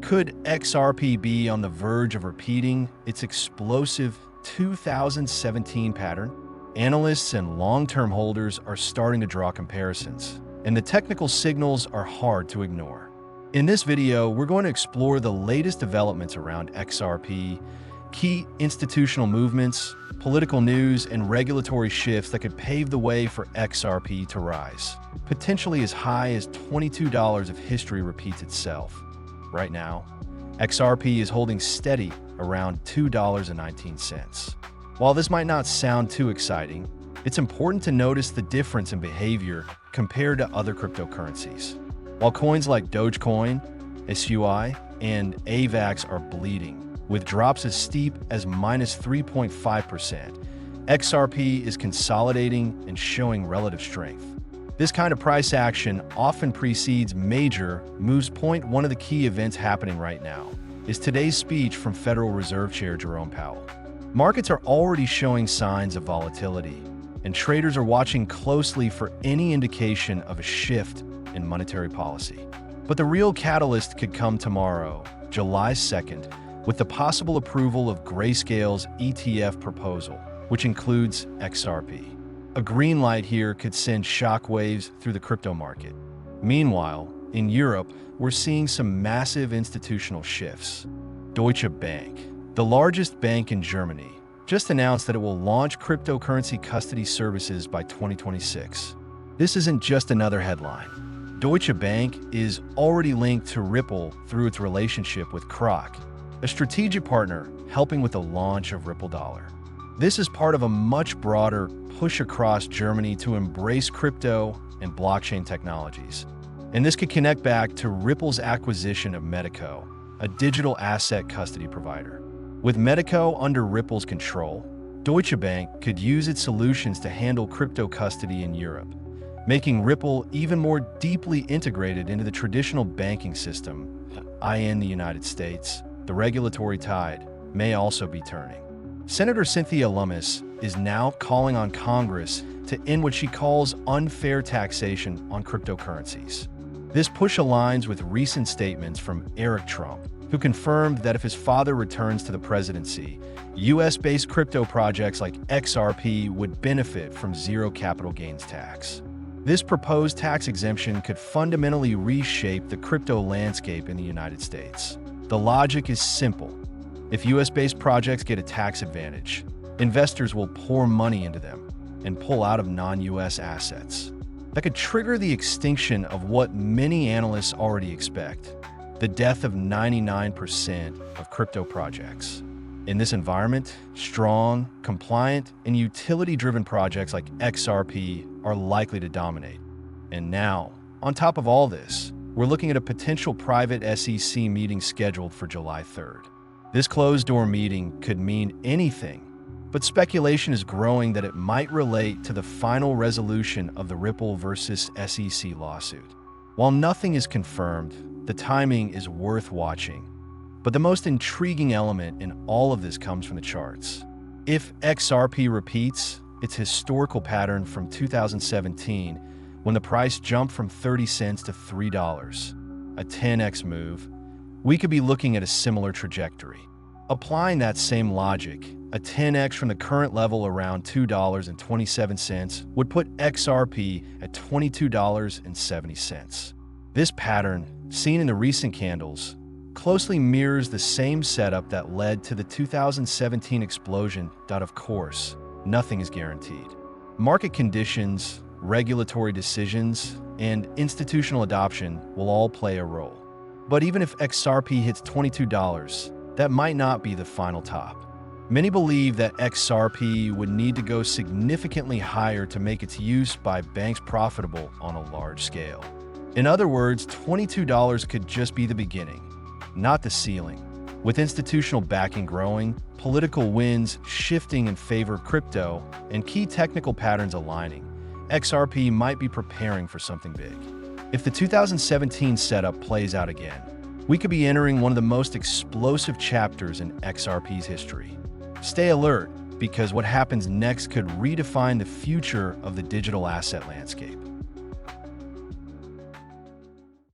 Could XRP be on the verge of repeating its explosive 2017 pattern? Analysts and long-term holders are starting to draw comparisons, and the technical signals are hard to ignore. In this video, we're going to explore the latest developments around XRP, key institutional movements, political news, and regulatory shifts that could pave the way for XRP to rise, potentially as high as $22 if history repeats itself. Right now, XRP is holding steady around $2.19. While this might not sound too exciting, it's important to notice the difference in behavior compared to other cryptocurrencies. While coins like Dogecoin, SUI, and AVAX are bleeding, with drops as steep as -3.5%, XRP is consolidating and showing relative strength. This kind of price action often precedes major moves. One of the key events happening right now is today's speech from Federal Reserve Chair Jerome Powell. Markets are already showing signs of volatility, and traders are watching closely for any indication of a shift in monetary policy. But the real catalyst could come tomorrow, July 2nd, with the possible approval of Grayscale's ETF proposal, which includes XRP. A green light here could send shockwaves through the crypto market. Meanwhile, in Europe, we're seeing some massive institutional shifts. Deutsche Bank, the largest bank in Germany, just announced that it will launch cryptocurrency custody services by 2026. This isn't just another headline. Deutsche Bank is already linked to Ripple through its relationship with Kroc, a strategic partner helping with the launch of Ripple Dollar. This is part of a much broader push across Germany to embrace crypto and blockchain technologies. And this could connect back to Ripple's acquisition of Medico, a digital asset custody provider. With Medico under Ripple's control, Deutsche Bank could use its solutions to handle crypto custody in Europe, making Ripple even more deeply integrated into the traditional banking system. In the United States, the regulatory tide may also be turning. Senator Cynthia Lummis is now calling on Congress to end what she calls unfair taxation on cryptocurrencies. This push aligns with recent statements from Eric Trump, who confirmed that if his father returns to the presidency, US-based crypto projects like XRP would benefit from zero capital gains tax. This proposed tax exemption could fundamentally reshape the crypto landscape in the United States. The logic is simple. If US-based projects get a tax advantage, investors will pour money into them and pull out of non-US assets. That could trigger the extinction of what many analysts already expect, the death of 99% of crypto projects. In this environment, strong, compliant, and utility-driven projects like XRP are likely to dominate. And now, on top of all this, we're looking at a potential private SEC meeting scheduled for July 3rd. This closed-door meeting could mean anything, but speculation is growing that it might relate to the final resolution of the Ripple versus SEC lawsuit. While nothing is confirmed, the timing is worth watching. But the most intriguing element in all of this comes from the charts. If XRP repeats its historical pattern from 2017, when the price jumped from 30 cents to $3, a 10x move, we could be looking at a similar trajectory. Applying that same logic, a 10x from the current level around $2.27 would put XRP at $22.70. This pattern, seen in the recent candles, closely mirrors the same setup that led to the 2017 explosion. Of course, nothing is guaranteed. Market conditions, regulatory decisions, and institutional adoption will all play a role. But even if XRP hits $22, that might not be the final top. Many believe that XRP would need to go significantly higher to make its use by banks profitable on a large scale. In other words, $22 could just be the beginning, not the ceiling. With institutional backing growing, political winds shifting in favor of crypto, and key technical patterns aligning, XRP might be preparing for something big. If the 2017 setup plays out again, we could be entering one of the most explosive chapters in XRP's history. Stay alert, because what happens next could redefine the future of the digital asset landscape.